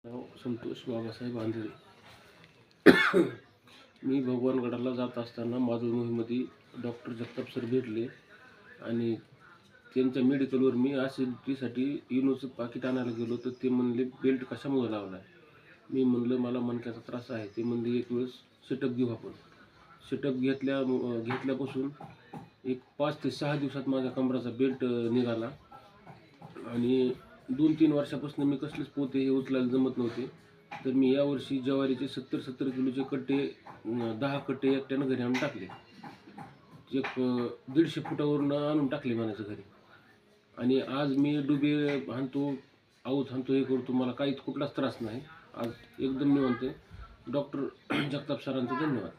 नाव संतोष बाबासाहेब आंधळे. मी भगवानगडाला जात असताना माधवनोहीमध्ये doctor Jagtap sir भेटले आणि त्यांच्या मेडिकलवर मी ॲसिडिटीसाठी इनोचं पाकिट आणायला गेलो तर ते म्हणले बेल्ट कशामुळे लावला आहे. मी म्हणलं मला मणक्याचा त्रास आहे. ते म्हणले एक वेळेस सेटअप घेऊ आपण. सेटअप घेतल्यापासून एक 5 ते 6 दिवसात माझ्या कमराचा बेल्ट निघाला आणि 2-3 वर्षापासून मी कसलेच पोते हे उचलायला जमत नव्हते. तर मी यावर्षी ज्वारीचे 70 किलोचे कट्टे 10 कट्टे एकट्यानं घरी आणून टाकले. एक 150 फुटावरून आणून टाकले म्हणायचं घरी. आणि आज मी डुबे हाणतो, आऊत हाणतो, हे करतो, मला काहीच कुठलाच त्रास नाही. आज एकदम निवांत आहे. डॉक्टर जगताप सरांचा धन्यवाद.